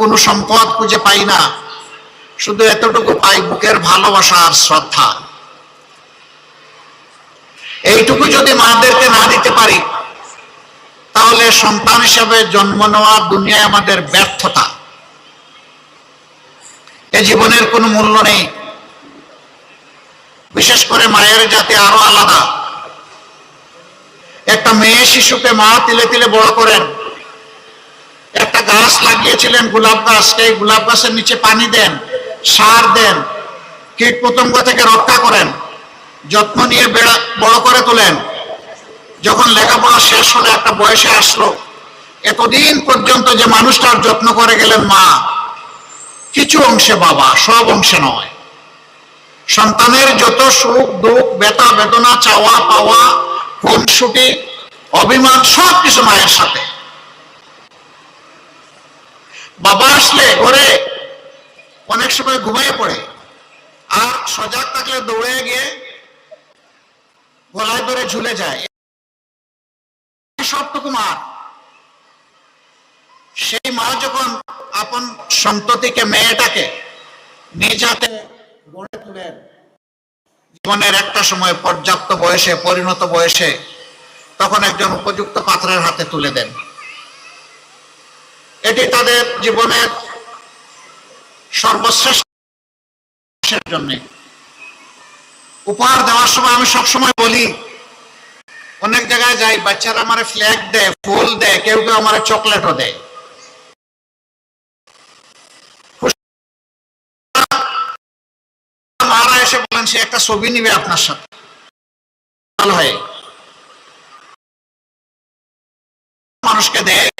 কোনো সম্পদ খুঁজে পাই না, শুধু এতটুকু পাই বুকের ভালোবাসা আর শ্রদ্ধা। এইটুকু যদি মাদেরকে না দিতে পারি, তাহলে সন্তান হিসেবে জন্ম নেওয়া দুনিয়ায় আমাদের ব্যর্থতা। এ জীবনের কোনো মূল্য নেই। বিশেষ করে মায়ের জাতি আরো আলাদা। একটা মেয়ে শিশুকে মা তিলে তিলে বড় করেন। একটা গাছ লাগিয়েছিলেন, গোলাপ গাছ, সেই গোলাপ গাছের নিচে পানি দেন, সার দেন, কীট পতঙ্গ থেকে রক্ষা করেন, যত্ন নিয়ে বড় করে তোলেন। যখন লেখাপড়া শেষ হলে একটা বয়সে আসলো, এতদিন পর্যন্ত যে মানুষটার যত্ন করে গেলেন মা, কিছু অংশে বাবা, সব অংশে নয়। সন্তানের যত সুখ দুঃখ, ব্যথা বেদনা, চাওয়া পাওয়া, খুনসুটি, অভিমান, সব কিছু মায়ের সাথে। বাবা আসলে ঘরে অনেক সময় ঘুমিয়ে পড়ে, আর সজাগ থাকলে দৌড়ে গিয়ে গলায় ধরে ঝুলে যায়। সবটুকু মা। সেই মা যখন আপন সন্ততিকে, মেয়েটাকে নিজ হাতে গড়ে তোলেন, জীবনের একটা সময় পর্যাপ্ত বয়সে, পরিণত বয়সে, তখন একজন উপযুক্ত পাত্রের হাতে তুলে দেন। এটি তাদের জীবনের সর্বশ্রেষ্ঠের জন্য উপহার দেওয়ার সময় আমি সবসময় বলি, অনেক জায়গায় যাই, বাচ্চারা আমার ফ্ল্যাগ দেয়, ফুল দেয়, কেউ কেউ আমার চকলেটও দেয়। মারা এসে বলেন সে একটা ছবি নিবে আপনার সাথে, ভালো হয়। মানুষকে দেয়,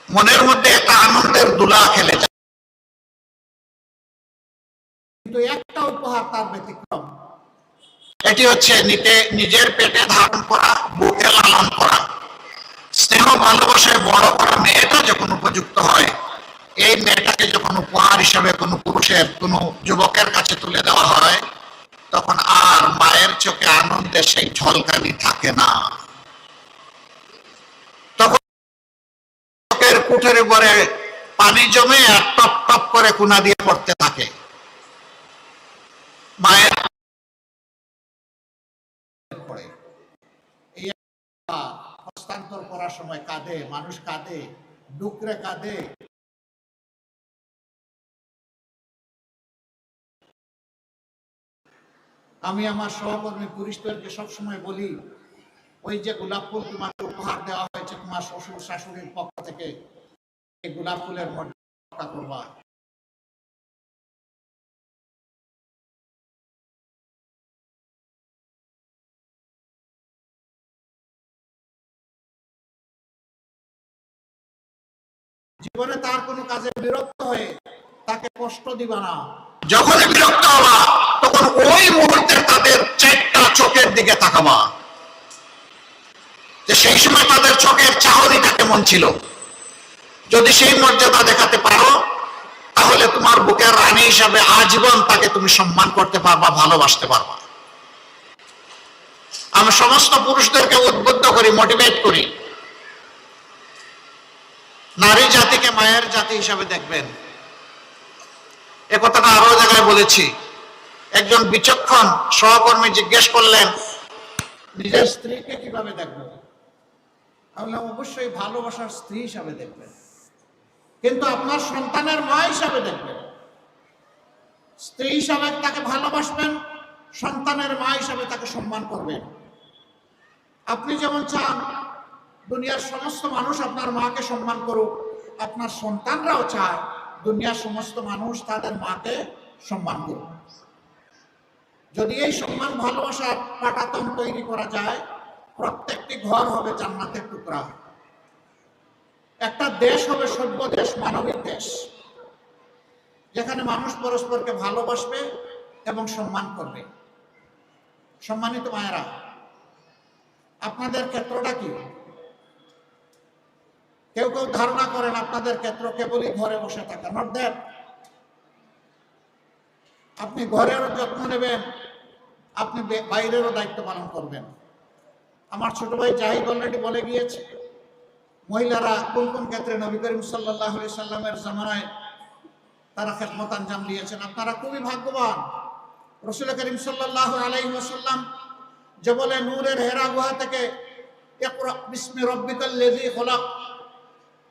মনের মধ্যে একটা আনন্দের দোলা খেলে যায়। কিন্তু একটা উপহার তার ব্যতিক্রম। এটি হচ্ছে নিজের পেটে ধারণ করা, বুকে লালন করা, স্নেহ ভালোবাসায় বড় করা মেয়েটা যখন উপযুক্ত হয়, এই মেয়েটাকে যখন উপহার হিসাবে কোনো পুরুষের, কোনো যুবকের কাছে তুলে দেওয়া হয়, তখন আর মায়ের চোখে আনন্দে সেই ঝলকানি থাকে না। তখন চোখের কুঠের উপরে পানি জমে আর টপ টপ করে কুনা দিয়ে পড়তে থাকে। মায়ের হস্তান্তর করার সময় কাঁদে, মানুষ কাঁদে, ডুকরে কাঁদে। আমি আমার সহকর্মী পুরুষদেরকে সবসময় বলি, ওই যে গোলাপ ফুল তোমাকে উপহার দেওয়া হয়েছে তোমার শ্বশুর শাশুড়ির পক্ষ থেকে, এই গোলাপ ফুলের মর্যাদা করবা। জীবনে তার কোনো কাজে বিরক্ত হয়ে তাকে কষ্ট দিবা না। যখন বিরক্ত হবা, তখন ওই মুহূর্তে তাদের চারটা চোখের দিকে তাকাবা, যে সেই সময় তাদের চোখের চাহনিটা কেমন ছিল। যদি সেই মর্যাদা দেখাতে পারো, তাহলে তোমার বুকের রানী হিসাবে আজীবন তাকে তুমি সম্মান করতে পারবা, ভালোবাসতে পারবা। আমি সমস্ত পুরুষদেরকে উদ্বুদ্ধ করি, মোটিভেট করি, নারী জাতিকে মায়ের জাতি হিসাবে দেখবেন। এ কথাটা আরো জায়গায় বলেছি। একজন বিচক্ষণ সহকর্মী জিজ্ঞেস করলেন, নিজের স্ত্রীকে কিভাবে দেখবেন? আমি অবশ্যই ভালোবাসার স্ত্রী হিসাবে দেখবেন, কিন্তু আপনার সন্তানের মা হিসাবে দেখবেন। স্ত্রী হিসাবে তাকে ভালোবাসবেন, সন্তানের মা হিসাবে তাকে সম্মান করবেন। আপনি যেমন চান দুনিয়ার সমস্ত মানুষ আপনার মাকে সম্মান করুক, আপনার সন্তানরাও চায় দুনিয়ার সমস্ত মানুষ তাদের মাকে সম্মান করুক। যদি এই সম্মান ভালোবাসার পাটাতন তৈরি করা যায়, প্রত্যেকটি ঘর হবে জান্নাতের টুকরা। একটা দেশ হবে সভ্য দেশ, মানবিক দেশ, যেখানে মানুষ পরস্পরকে ভালোবাসবে এবং সম্মান করবে। সম্মানিত মায়েরা, আপনাদের ক্ষেত্রটা কি? কেউ কেউ ধারণা করেন আপনাদের ক্ষেত্র কেবলই ঘরে বসে থাকা। Not that. আপনি ঘরেরও যত্ন নেবেন, আপনি বাইরেরও দায়িত্ব পালন করবেন। আমার ছোট ভাই জাহিদ অলরেডি বলে গিয়েছে, মহিলারা কোন কোন ক্ষেত্রে নবী করিম সাল্লাল্লাহু আলাইহি সাল্লামের জামানায় তারা খেদমত আঞ্জাম দিয়েছেন। আপনারা খুবই ভাগ্যবান। রাসূল করিম সাল্লাল্লাহু আলাইহি ওয়াসাল্লাম জবলে নূরের হেরা গুহা থেকে ইকরা বিসমি রাব্বিকাল্লাযী খলাক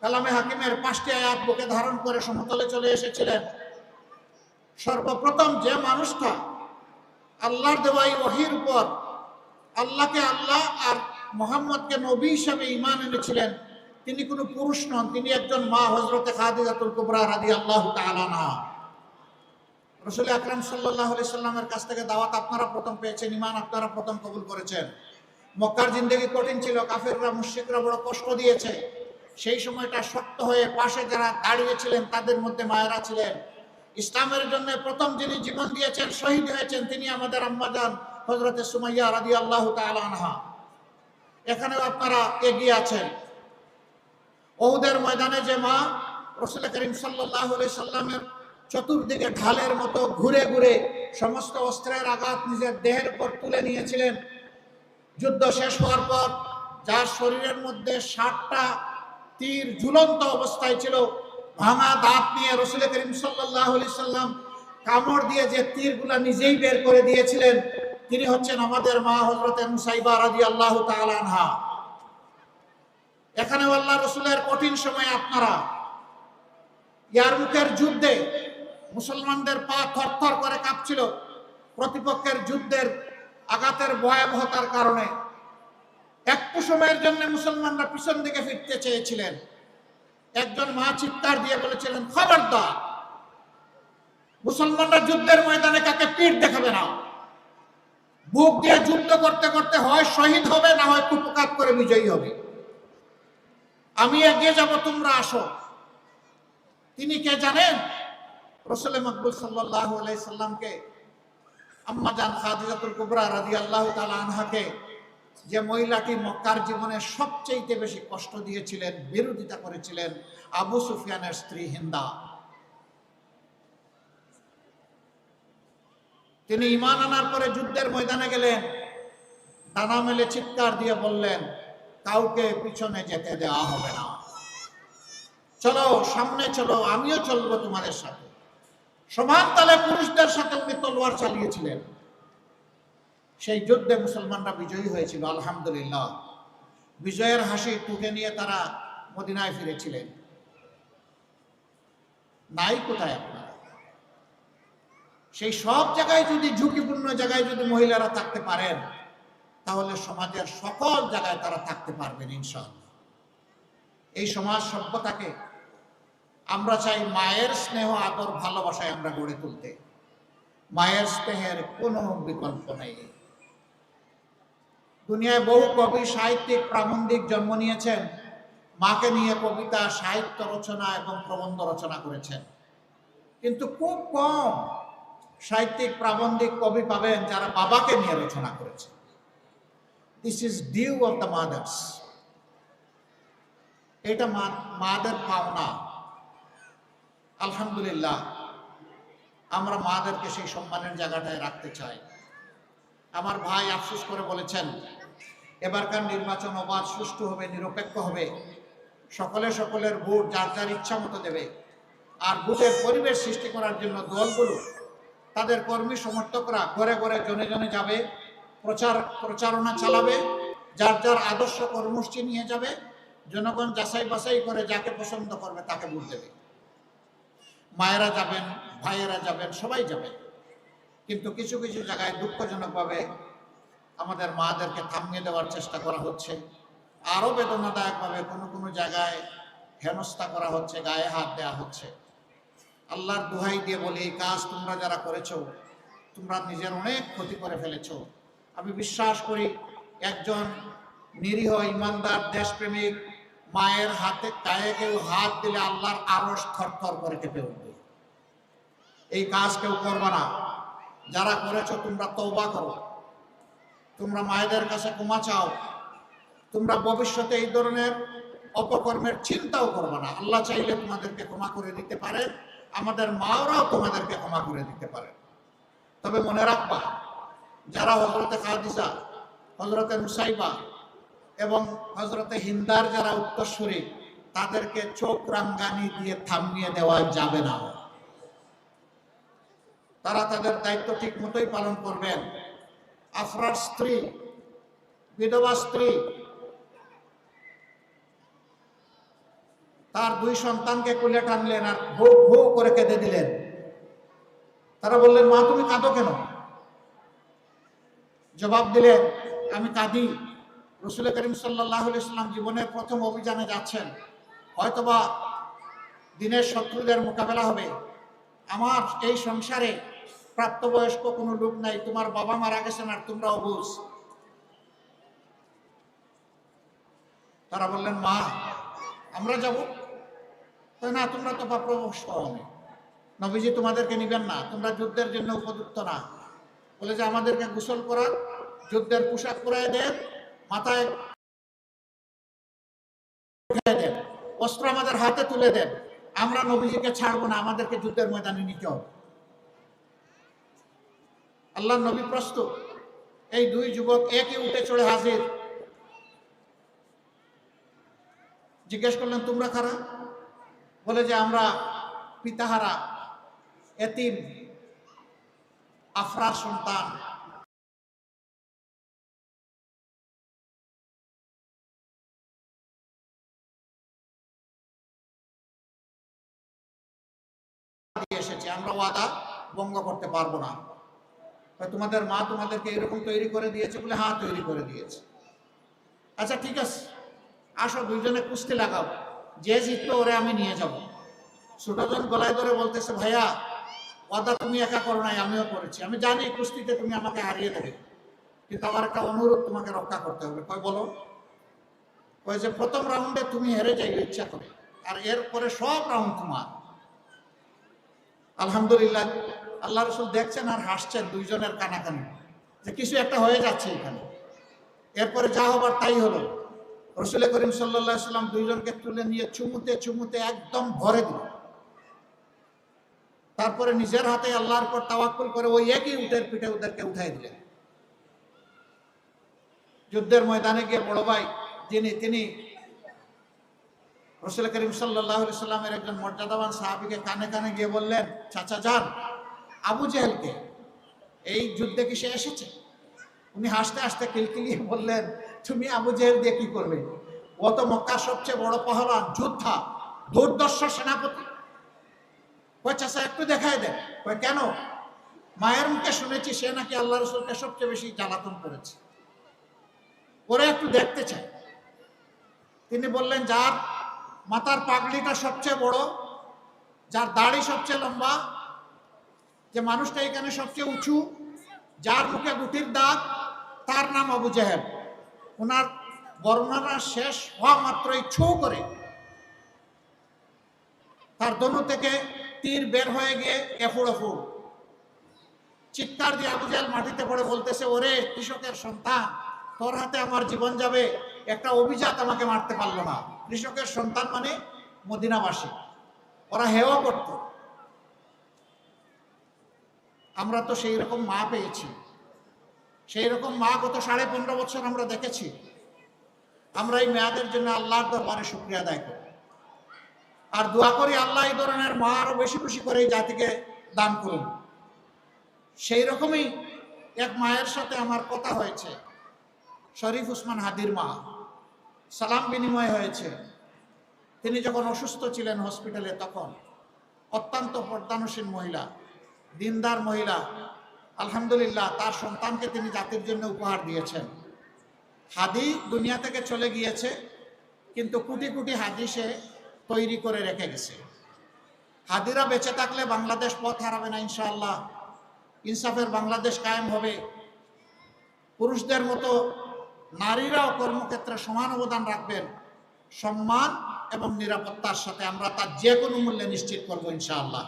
কালামে হাকিমের 5টি আয়াত বুকে ধারণ করে সমতলে চলে এসেছিলেন। সর্বপ্রথম যে মানুষটা আল্লাহর দেওয়া এই ওহীর উপর আল্লাহকে আল্লাহ আর মুহাম্মদকে নবী হিসেবে ঈমান এনেছিলেন, তিনি কোনো পুরুষ নন, তিনি একজন মা হযরতে খাদিজাতুল কুবরা রাদিয়াল্লাহু তাআলা আনহা। রাসূল আকরাম সাল্লাল্লাহু আলাইহি সাল্লামের কাছ থেকে দাওয়াত আপনারা প্রথম পেয়েছেন, ঈমান আপনারা প্রথম কবুল করেছেন। মক্কার জিন্দেগি কঠিন ছিল, কাফেররা মুশরিকরা বড় কষ্ট দিয়েছে। সেই সময়টা শক্ত হয়ে পাশে যারা দাঁড়িয়েছিলেন তাদের মধ্যে মায়েরা ছিলেন। ইসলামের জন্য প্রথম যিনি জীবন দিয়েছেন, শহীদ হয়েছেন, তিনি আমাদের আম্মাজান হযরতে সুমাইয়া রাদিয়াল্লাহু তাআলা আনহা। এখানেও আপনারা এগিয়ে আছেন। উহুদের ময়দানে যে মা রাসূল করিম সাল্লাল্লাহু আলাইহি সাল্লামের চতুর্দিকে ঢালের মতো ঘুরে ঘুরে সমস্ত অস্ত্রের আঘাত নিজের দেহের উপর তুলে নিয়েছিলেন, যুদ্ধ শেষ হওয়ার পর যার শরীরের মধ্যে 60টা তীর ঝুলন্ত অবস্থায় ছিল, ভাঙা দাঁত নিয়ে রাসূল করিম সাল্লাল্লাহু আলাইহি সাল্লাম কামড় দিয়ে যে তীরগুলা নিজেই বের করে দিয়েছিলেন, তিনি হচ্ছেন আমাদের মা হযরতে নুসাইবা রাদিয়াল্লাহু তাআলা আনহা। এখানে আল্লাহ রাসূলের কঠিন সময়ে আপনারা ইয়ারমুকের যুদ্ধে মুসলমানদের পা থরথর করে কাঁপছিল প্রতিপক্ষের যুদ্ধের আঘাতের ভয়াবহতার কারণে। একটু সময়ের জন্য মুসলমানরা পিছন দিকে ফিরতে চেয়েছিলেন। একজন মা চিৎকার দিয়ে বলেছিলেন, খবরদার, মুসলমানরা যুদ্ধের ময়দানে কাকে পিঠ দেখাবে না। বুক দিয়ে যুদ্ধ করতে করতে হয় শহীদ হবে, না হয় কুপকাত করে বিজয়ী হবে। আমি এগিয়ে যাব, তোমরা আসো। তিনি কে জানেন? রাসূল মাকবুল সাল্লাল্লাহু আলাইহি সাল্লামকে আম্মা জান খাদিজাতুল কুবরা রাদিয়াল্লাহু তাআলা আনহাকে, যে মহিলাটি মক্কার জীবনে সবচেয়ে বেশি কষ্ট দিয়েছিলেন, বিরোধিতা করেছিলেন, আবু সুফিয়ানের স্ত্রী হিন্দা। তিনি ঈমান আনার পরে যুদ্ধের ময়দানে গেলেন, ডানা মেলে চিৎকার দিয়ে বললেন, কাউকে পিছনে যেতে দেওয়া হবে না, চলো সামনে চলো, আমিও চলবো তোমাদের সাথে। সমান তালে পুরুষদের সাথে উনি তলোয়ার চালিয়েছিলেন। সেই যুদ্ধে মুসলমানরা বিজয়ী হয়েছিল, আলহামদুলিল্লাহ। বিজয়ের হাসি টুকে নিয়ে তারা মদিনায় ফিরেছিলেন। নাই কোথায় আপনারা? সেই সব জায়গায় যদি, ঝুঁকিপূর্ণ জায়গায় যদি মহিলারা থাকতে পারেন, তাহলে সমাজের সকল জায়গায় তারা থাকতে পারবেন ইনশাআল্লাহ। এই সমাজ সভ্যতাকে আমরা চাই মায়ের স্নেহ, আদর, ভালোবাসায় আমরা গড়ে তুলতে। মায়ের স্নেহের কোনো বিকল্প নেই। দুনিয়ায় বহু কবি, সাহিত্যিক, প্রাবন্ধিক জন্ম নিয়েছেন, মাকে নিয়ে কবিতা, সাহিত্য রচনা এবং প্রবন্ধ রচনা করেছেন। কিন্তু খুব কম সাহিত্যিক, প্রাবন্ধিক, কবি পাবেন যারা বাবাকে নিয়ে রচনা করেছেন। This is due of the mothers. এটা মাদের পাওনা। আলহামদুলিল্লাহ, আমরা মাদেরকে সেই সম্মানের জায়গাটায় রাখতে চাই। আমার ভাই আফসোস করে বলেছেন, এবারকার নির্বাচন অবাধ, সুষ্ঠু হবে, নিরপেক্ষ হবে, সকলে সকলের ভোট যার যার ইচ্ছা মতো দেবে। আর ভোটের পরিবেশ সৃষ্টি করার জন্য দলগুলো, তাদের কর্মী সমর্থকরা ঘরে ঘরে, জনে জনে যাবে, প্রচারণা চালাবে, যার যার আদর্শ কর্মসূচি নিয়ে যাবে। জনগণ যাচাই বাছাই করে যাকে পছন্দ করবে তাকে ভোট দেবে। মায়েরা যাবেন, ভাইয়েরা যাবেন, সবাই যাবেন। কিন্তু কিছু কিছু জায়গায় দুঃখজনকভাবে আমাদের মাদেরকে থামিয়ে দেওয়ার চেষ্টা করা হচ্ছে। আরও বেদনাদায়কভাবে কোনো কোনো জায়গায় হেনস্থা করা হচ্ছে, গায়ে হাত দেওয়া হচ্ছে। আল্লাহর দোহাই দিয়ে বলি, এই কাজ তোমরা যারা করেছো, তোমরা নিজের অনেক ক্ষতি করে ফেলেছো। আমি বিশ্বাস করি একজন নিরীহ, ইমানদার, দেশপ্রেমিক মায়ের হাতে গায়ে কেউ হাত দিলে আল্লাহর আরশ থরথর করে কেঁপে উঠবে। এই কাজ কেউ করবে না। যারা করেছো তোমরা তওবা করো, তোমরা মায়েদের কাছে ক্ষমা চাও। তোমরা ভবিষ্যতে এই ধরনের অপকর্মের চিন্তাও করবে না। আল্লাহ চাইলে তোমাদেরকে ক্ষমা করে দিতে পারে, আমাদের মাওরাও তোমাদেরকে ক্ষমা করে দিতে পারে। তবে মনে রাখবা, যারা হযরতে খাদিজা, হযরতে নুসাইবা এবং হযরতে হিন্দার যারা উত্তরসূরি তাদেরকে চোখ রাঙ্গানি দিয়ে থামিয়ে দেওয়া যাবে না। তারা তাদের দায়িত্ব ঠিক মতোই পালন করবেন। আফরার স্ত্রী, বিধবা স্ত্রী, তার 2 সন্তানকে কোলে টানলেন আর ভো ভো করে কেঁদে দিলেন। তারা বললেন, মা তুমি কাঁদো কেন? জবাব দিলেন, আমি কাঁদি, রাসূল করিম সাল্লাল্লাহু আলাইহি ওয়াসাল্লাম জীবনের প্রথম অভিযানে যাচ্ছেন, হয়তোবা দিনের শত্রুদের মোকাবেলা হবে। আমার এই সংসারে প্রাপ্তবয়স্ক কোনো লোক নাই, তোমার বাবা মারা গেছেন আর তোমরা অবুঝ। তারা বললেন, মা আমরা যাব। না, তোমরা তো প্রাপ্তবয়স্ক হওনি, নবীজি তোমাদেরকে নিবেন না, তোমরা যুদ্ধের জন্য উপযুক্ত না। বলে যে আমাদেরকে গোসল করার, যুদ্ধের পোশাক পরায় দেন, মাথায় উঠিয়ে দেন, অস্ত্র আমাদের হাতে তুলে দেন, আমরা নবীজিকে ছাড়বো না, আমাদেরকে যুদ্ধের ময়দানে নিতে হবে। আল্লাহর নবী প্রস্তুত। এই 2 যুবক একই উঠে চড়ে হাজির। জিজ্ঞেস করলেন, তোমরা কারা? বলে যে আমরা পিতাহারা এতিম আফরার সন্তান। এসেছি, আমরা ওয়াদা ভঙ্গ করতে পারবো না। তোমাদের মা তোমাদেরকে এরকম তৈরি করে দিয়েছে? বলে হ্যাঁ, তৈরি করে দিয়েছে। আচ্ছা ঠিক আছে, আসো 2 জনে কুস্তি লাগাও, যে জিতবে ওরে আমি নিয়ে যাব। ছোটজন গলায় ধরে বলতেছে, ভাইয়া ওয়াদা তুমি একা করো নাই, আমিও করেছি, আমি জানি কুস্তিতে তুমি আমাকে হারিয়ে দেবে, কিন্তু আমার একটা অনুরোধ তোমাকে রক্ষা করতে হবে। কয় বলো? কয় যে প্রথম রাউন্ডে তুমি হেরে যাইবে ইচ্ছা করে, আর এরপরে সব রাউন্ড তোমার। আলহামদুলিল্লাহ, আল্লাহ রাসূল দেখছেন আর হাসছেন 2 জনের কানাকানি, যে কিছু একটা হয়ে যাচ্ছে এখানে। এরপরে যা হবার তাই হলো। রাসূল করিম সাল্লাল্লাহু আলাইহি ওয়াসাল্লাম 2 জনকে তুলে নিয়ে চুমুতে চুমুতে একদম ভরে দিল। তারপরে নিজের হাতে আল্লাহর উপর তাওয়াক্কুল করে ওই একই উটের পিঠে ওদেরকে উঠাই দিলেন। যুদ্ধের ময়দানে গিয়ে বড় ভাই তিনি রাসূল করিম সাল্লাল্লাহু আলাইহি ওয়াসাল্লামের একজন মর্যাদাবান সাহাবীকে কানে কানে গিয়ে বললেন, চাচা যান, আবু জেহেলকে এই যুদ্ধে কি সে এসেছে? উনি হাসতে হাসতে কিলকিলিয়ে বললেন, তুমি আবু জেহেল দিয়ে কি করবে? ও তো মক্কার সবচেয়ে বড় পাহলওয়ান, যোদ্ধা, দুর্ধর্ষ সেনাপতি। কয় চাচা একটু দেখায় দেন। কয় কেন? মায়ের মুখে শুনেছি সে নাকি আল্লাহ রাসূলকে সবচেয়ে বেশি জ্বালাতন করেছে, ওরা একটু দেখতে চায়। তিনি বললেন, যার মাথার পাগড়িটা সবচেয়ে বড়, যার দাড়ি সবচেয়ে লম্বা, যে মানুষটা এখানে সবচেয়ে উঁচু, যার মুখে গুটির দাগ, তার নাম আবু জেহেল। ওনার বর্ণনা শেষ হওয়া মাত্রই ছু করে তার দনু থেকে তীর বের হয়ে গিয়ে এফুড় এফুড় চিৎকার দিয়ে আবু জেহেল মাটিতে পড়ে বলতেছে, ওরে কৃষকের সন্তান, তোর হাতে আমার জীবন যাবে, একটা অভিজাত আমাকে মারতে পারলো না। কৃষকের সন্তান মানে মদিনাবাসী, ওরা হেও করত। আমরা তো সেই রকম মা পেয়েছি, সেই রকম মা গত 15.5 বছর আমরা দেখেছি। আমরা এই মেয়াদের জন্য আল্লাহর দরবারে শুকরিয়া আদায় করি আর দোয়া করি আল্লাহ এই ধরনের মা আরো বেশি বেশি করে এই জাতিকে দান করুন। সেই রকমই এক মায়ের সাথে আমার কথা হয়েছে, শরীফ উসমান হাদির মা, সালাম বিনিময় হয়েছে। তিনি যখন অসুস্থ ছিলেন হসপিটালে, তখন অত্যন্ত পর্দানসীন মহিলা, দিনদার মহিলা, আলহামদুলিল্লাহ তার সন্তানকে তিনি জাতির জন্য উপহার দিয়েছেন। হাদি দুনিয়া থেকে চলে গিয়েছে, কিন্তু কোটি কোটি হাদি সে তৈরি করে রেখে গেছে। হাদিরা বেঁচে থাকলে বাংলাদেশ পথ হারাবে না ইনশাআল্লাহ, ইনসাফের বাংলাদেশ কায়েম হবে। পুরুষদের মতো নারীরাও কর্মক্ষেত্রে সমান অবদান রাখবেন, সম্মান এবং নিরাপত্তার সাথে আমরা তার যে কোনো মূল্যে নিশ্চিত করবো ইনশাআল্লাহ।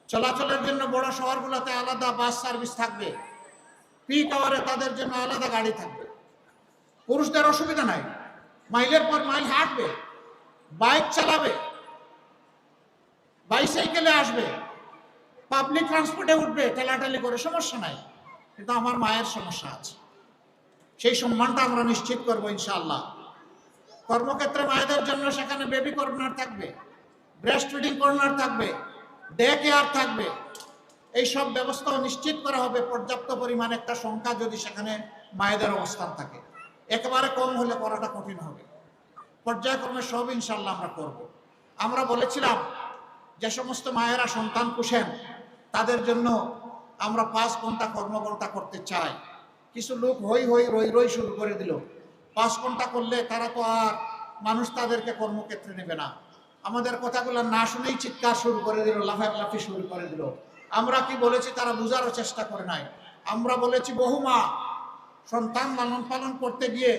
চলাচলের জন্য বড় শহরগুলোতে আলাদা বাস সার্ভিস থাকবে, পিক আওয়ারে তাদের জন্য আলাদা গাড়ি থাকবে। পুরুষদের অসুবিধা নাই, মাইলের পর মাইল হাঁটবে, বাইক চালাবে, বাইসাইকেলে আসবে, পাবলিক ট্রান্সপোর্টে উঠবে, ঠেলাঠেলি করে, সমস্যা নাই। কিন্তু আমার মায়ের সমস্যা আছে, সেই সম্মানটা আমরা নিশ্চিত করব ইনশাআল্লাহ। কর্মক্ষেত্রে মায়েদের জন্য সেখানে বেবি কর্নার থাকবে, ব্রেস্ট ফিডিং কর্নার থাকবে, ডে কেয়ার থাকবে। এই সব ব্যবস্থাও নিশ্চিত করা হবে। পর্যাপ্ত পরিমাণ একটা সংখ্যা যদি সেখানে মায়েদের অবস্থান থাকে, একেবারে কম হলে করাটা কঠিন হবে। পর্যায়ক্রমে সব ইনশাল্লাহ আমরা করব। আমরা বলেছিলাম যে সমস্ত মায়েরা সন্তান পোষেন তাদের জন্য আমরা 5 ঘন্টা কর্মঘণ্টা করতে চাই। কিছু লোক হই হই রই রই শুরু করে দিল। 5 ঘন্টা করলে তারা তো আর মানুষ তাদেরকে কর্মক্ষেত্রে নেবে না। আমাদের কথাগুলো না শুনেই চিৎকার শুরু করে দিল, লাফালাফি শুরু করে দিল। আমরা কি বলেছি তারা বোঝারও চেষ্টা করে নাই। আমরা বলেছি বহু মা সন্তান লালন পালন করতে গিয়ে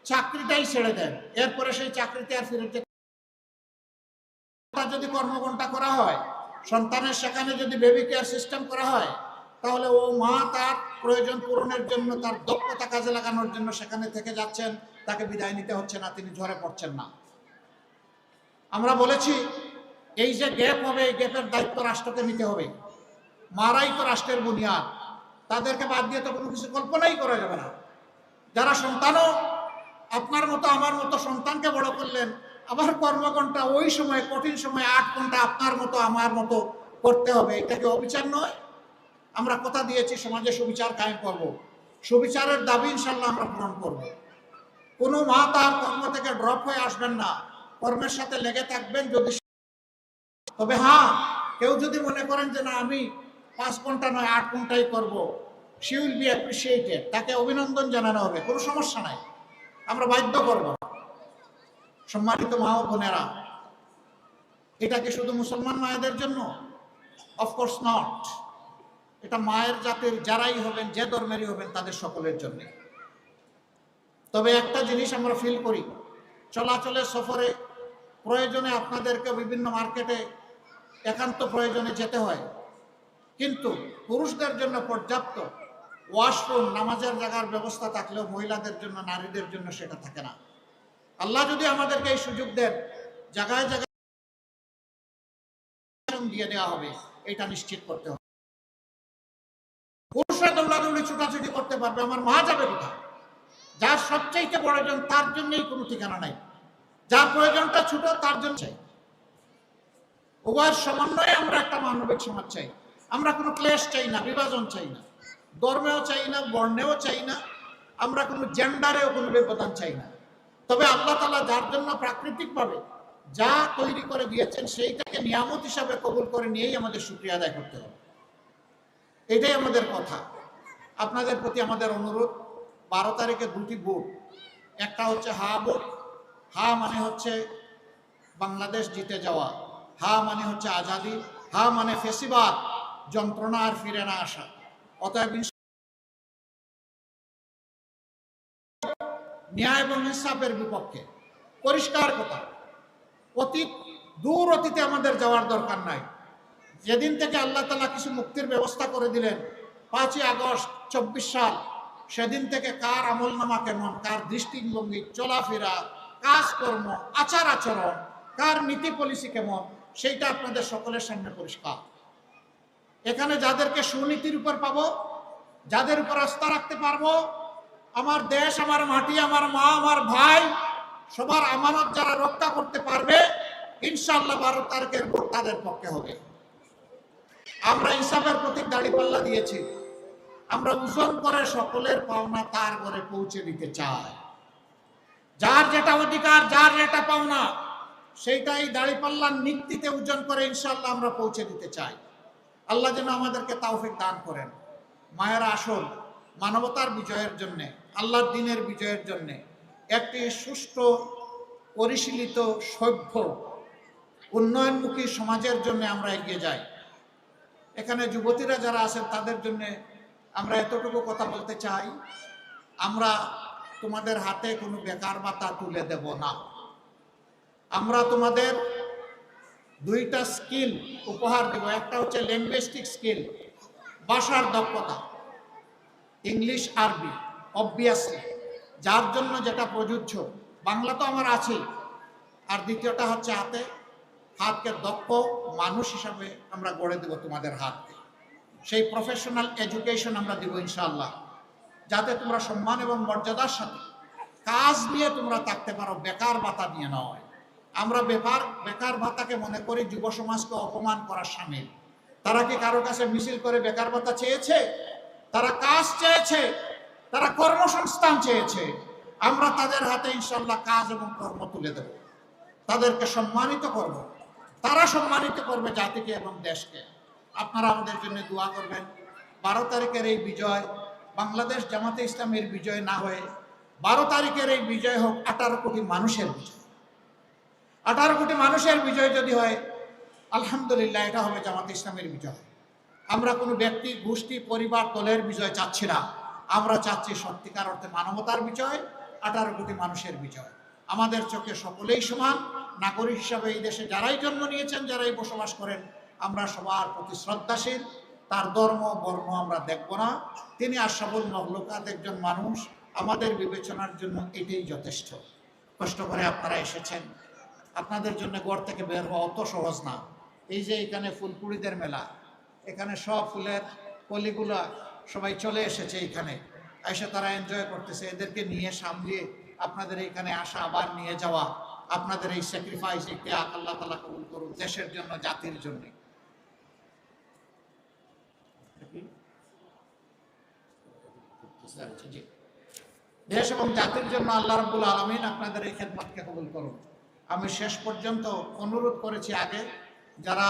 চাকরিটাই ছেড়ে দেন, এরপরে সেই চাকরিতে আর ফিরে যেতে। যদি কর্মঘণ্টা করা হয়, সন্তানের সেখানে যদি বেবি কেয়ার সিস্টেম করা হয়, তাহলে ও মা তার প্রয়োজন পূরণের জন্য, তার দক্ষতা কাজে লাগানোর জন্য সেখানে থেকে যাচ্ছেন, তাকে বিদায় নিতে হচ্ছে না, তিনি ঝরে পড়ছেন না। আমরা বলেছি এই যে গ্যাপ হবে, এই গ্যাপের দায়িত্ব রাষ্ট্রকে নিতে হবে। মারাই তো রাষ্ট্রের বুনিয়াদ, তাদেরকে বাদ দিয়ে তো কোনো কিছু কল্পনাই করা যাবে না। যারা সন্তানও আপনার মতো আমার মতো সন্তানকে বড় করলেন, আবার কর্মঘণ্টা ওই সময় কঠিন সময় 8 ঘন্টা আপনার মতো আমার মতো করতে হবে, এটা কি অবিচার নয়? আমরা কথা দিয়েছি সমাজে সুবিচার কায়েম করব, সুবিচারের দাবি ইনশাল্লাহ আমরা পূরণ করব। কোনো মা তার কর্ম থেকে ড্রপ হয়ে আসবেন না, কর্মের সাথে লেগে থাকবেন। যদি তবে হ্যাঁ, কেউ যদি মনে করেন যে না আমি 5 ঘন্টা নয় 8 ঘন্টাই করব, শি উইল বি অ্যাপ্রিসিয়েটেড, তাকে অভিনন্দন জানানো হবে, কোনো সমস্যা নাই, আমরা বাধ্য করব। সম্মানিত মা ও বোনেরা, এটা কি শুধু মুসলমান মায়েদের জন্য? Of course not. এটা মায়ের জাতির যারাই হবেন, যে ধর্মেরই হবেন, তাদের সকলের জন্য। তবে একটা জিনিস আমরা ফিল করি, চলাচলে সফরে প্রয়োজনে আপনাদেরকে বিভিন্ন মার্কেটে একান্ত প্রয়োজনে যেতে হয়, কিন্তু পুরুষদের জন্য পর্যাপ্ত ওয়াশরুম, নামাজের জায়গার ব্যবস্থা থাকলেও মহিলাদের জন্য, নারীদের জন্য সেটা থাকে না। আল্লাহ যদি আমাদেরকে এই সুযোগ দেন, জায়গায় জায়গায় দিয়ে দেওয়া হবে, এটা নিশ্চিত করতে হবে। পুরুষরা দৌড়াদৌড়ি ছুটাছুটি করতে পারবে, আমার মা যাবে কোথায়? যার সবচাইতে প্রয়োজন তার জন্যই কোনো ঠিকানা নাই, যার প্রয়োজনটা ছোট তার জন্য চাই। উভয়ের সমন্বয়ে আমরা একটা মানবিক সমাজ চাই। আমরা কোনো ক্লেশ চাই না, বিভাজন চাই না, ধর্মেও চাই না, বর্ণেও চাই না, আমরা কোনো জেন্ডারেও কোনো ব্যবধান চাই না। তবে আল্লাহ তাআলা যার জন্য প্রাকৃতিকভাবে যা তৈরি করে দিয়েছেন সেইটাকে নিয়ামত হিসাবে কবুল করে নিয়েই আমাদের শুকরিয়া আদায় করতে হবে। এটাই আমাদের কথা। আপনাদের প্রতি আমাদের অনুরোধ, 12 তারিখে 2টি ভোট। একটা হচ্ছে হা ভোট। হা মানে হচ্ছে বাংলাদেশ জিতে যাওয়া, হা মানে হচ্ছে আজাদি, হা মানে ফেসিবাদ, যন্ত্রণা আর ফিরে না আসা। অতএব ন্যায় এবং ইনসাফের বিপক্ষে, পরিষ্কার কথা। দূর অতীতে আমাদের যাওয়ার দরকার নাই। যেদিন থেকে আল্লাহ তাআলা কিছু মুক্তির ব্যবস্থা করে দিলেন, 5ই আগস্ট 24 সাল, সেদিন থেকে কার আমলনামা কেমন, কার দৃষ্টিভঙ্গি, চলাফেরা, কাজকর্ম, আচার আচরণ, কার নীতি পলিসি কেমন, সেইটা আপনাদের সকলের সামনে পরিষ্কার। এখানে যাদেরকে সুনীতির উপর পাবো, যাদের উপর আস্থা রাখতে পারবো, আমার দেশ, আমার মাটি, আমার মা, আমার ভাই, সবার আমানত যারা রক্ষা করতে পারবে, ইনশাআল্লাহ 12 তারিখের ভোট তাদের পক্ষে হবে। আমরা ইনসাফের প্রতীক দাঁড়িপাল্লা দিয়েছি। আমরা ওজন করে সকলের পাওনা তার ঘরে পৌঁছে দিতে চাই। যার যেটা অধিকার, যার যেটা পাওনা, সেইটাই দাঁড়িপাল্লার নিক্তিতে ওজন করে ইনশাআল্লাহ আমরা পৌঁছে দিতে চাই। আল্লাহ যেন আমাদেরকে তাওফিক দান করেন। মায়েরা আসল মানবতার বিজয়ের জন্য, আল্লাহর দ্বীনের বিজয়ের জন্য, একটি সুষ্ঠু পরিশীলিত সভ্য উন্নয়নমুখী সমাজের জন্য আমরা এগিয়ে যাই। এখানে যুবতীরা যারা আছেন তাদের জন্য আমরা এতটুকু কথা বলতে চাই, আমরা তোমাদের হাতে কোনো বেকার ভাতা তুলে দেব না। আমরা তোমাদের 2টা স্কিল উপহার দেব। একটা হচ্ছে লিঙ্গুইস্টিক স্কিল, ভাষার দক্ষতা, ইংলিশ আরবি, অবভিয়াসলি যার জন্য যেটা প্রযোজ্য। বাংলা তো আমার আছেই। আর দ্বিতীয়টা হচ্ছে হাতকে দক্ষ মানুষ হিসাবে আমরা গড়ে দেব তোমাদের হাতকে। সেই প্রফেশনাল এডুকেশন আমরা দেব ইনশাআল্লাহ। যাতে তোমরা সম্মান এবং মর্যাদার সাথে কাজ নিয়ে তোমরা থাকতে পারো, বেকার ভাতা নিয়ে নয়। আমরা বেকার ভাতাকে মনে করি যুব সমাজকে অপমান করার শামিল। তারা কি কারো কাছে মিছিল করে বেকার ভাতা চেয়েছে? তারা কাজ চেয়েছে, তারা কর্মসংস্থান চেয়েছে। আমরা তাদের হাতে ইনশাল্লাহ কাজ এবং কর্ম তুলে দেব, তাদেরকে সম্মানিত করব, তারা সম্মানিত করবে জাতিকে এবং দেশকে। আপনারা আমাদের জন্য দোয়া করবেন। 12 তারিখের এই বিজয় বাংলাদেশ জামাতে ইসলামের বিজয় না হয়ে 12 তারিখের এই বিজয় হোক 18 কোটি মানুষের বিজয়। 18 কোটি মানুষের বিজয় যদি হয়, আলহামদুলিল্লাহ, এটা হবে জামাতে ইসলামের বিজয়। আমরা কোনো ব্যক্তি, গোষ্ঠী, পরিবার, দলের বিজয় চাচ্ছি না। আমরা চাচ্ছি সত্যিকার অর্থে মানবতার বিজয়, 18 কোটি মানুষের বিজয়। আমাদের চোখে সকলেই সমান। নাগরিক হিসাবে এই দেশে যারাই জন্ম নিয়েছেন, যারাই বসবাস করেন, আমরা সবার প্রতি শ্রদ্ধাশীল। তার ধর্ম বর্ণ আমরা দেখব না। তিনি আশরাফুল মাখলুকাত, একজন মানুষ। আমাদের বিবেচনার জন্য এটাই যথেষ্ট। কষ্ট করে আপনারা এসেছেন, আপনাদের জন্য ঘর থেকে বের হওয়া অত সহজ না। এই যে এখানে ফুলপুরিদের মেলা, এখানে সব ফুলের কলিগুলা সবাই চলে এসেছে এখানে, এসে তারা এনজয় করতেছে। এদেরকে নিয়ে সামলিয়ে আপনাদের এখানে আসা, আবার নিয়ে যাওয়া, আপনাদের এই স্যাক্রিফাইস, এই ত্যাগ আল্লাহ তাআলা কবুল করুন দেশের জন্য, জাতির জন্য। দেশ এবং জাতির জন্য আল্লাহ রাব্বুল আলামিন আপনাদের এই খেদমতকে কবুল করুন। আমি শেষ পর্যন্ত অনুরোধ করেছি আগে, যারা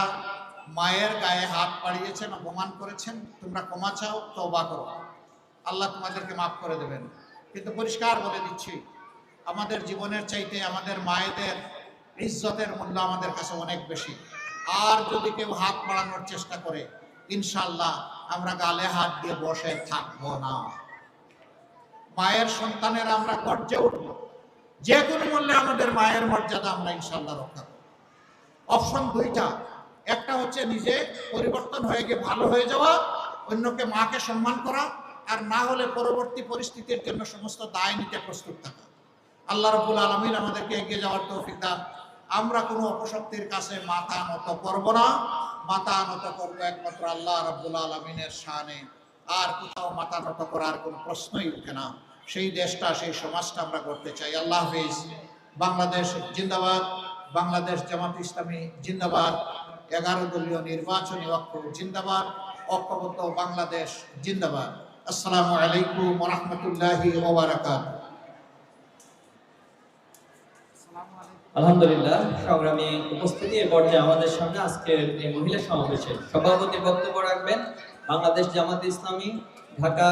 মায়ের গায়ে হাত বাড়িয়েছেন, অপমান করেছেন, তোমরা ক্ষমা চাও, তওবা করো, আল্লাহ তোমাদেরকে মাফ করে দেবেন। কিন্তু পরিষ্কার বলে দিচ্ছি, আমাদের জীবনের চাইতে আমাদের মায়েদের ইজ্জতের মূল্য আমাদের কাছে অনেক বেশি। আর যদি কেউ হাত বাড়ানোর চেষ্টা করে, ইনশাআল্লাহ আমরা গালে হাত দিয়ে বসে থাকবো না। মায়ের সন্তানের আমরা গর্জে উঠবো, যে কোনো মূল্যে আমাদের মায়ের মর্যাদা আমরা ইনশাআল্লাহ রক্ষা করব। অপশন দুইটা, একটা হচ্ছে নিজে পরিবর্তন হয়ে গিয়ে ভালো হয়ে যাওয়া, অন্যকে মাকে সম্মান করা, আর না হলে পরবর্তী পরিস্থিতির জন্য সমস্ত দায় নিতে প্রস্তুত থাকা। আল্লাহ রাব্বুল আলামিন আমাদেরকে এগিয়ে যাওয়ার তৌফিক দান। আমরা কোনো অপশক্তির কাছে মাথা নত করব না। মাথা নত করবো একমাত্র আল্লাহ রাব্বুল আলামিনের শানে। আর কোথাও মাথা নত করার কোনো প্রশ্নই উঠে না। সেই দেশটা, সেই সমাজটা আমরা করতে চাই। আল্লাহ হাফেজ। বাংলাদেশ জিন্দাবাদ, বাংলাদেশ জামাত ইসলামী জিন্দাবাদ, 11 দলীয় নির্বাচনী ঐক্য জিন্দাবাদ, ঐক্যবদ্ধ বাংলাদেশ জিন্দাবাদ। আসসালামু আলাইকুম ওয়া রাহমাতুল্লাহি ওয়া বারাকাতুহু। আলহামদুলিল্লাহ, সংগ্রামী উপস্থিতি। এ পর্যায়ে আমাদের সামনে আজকের এই মহিলা সমাবেশে সভাপতি বক্তব্য রাখবেন বাংলাদেশ জামাত ইসলামী ঢাকা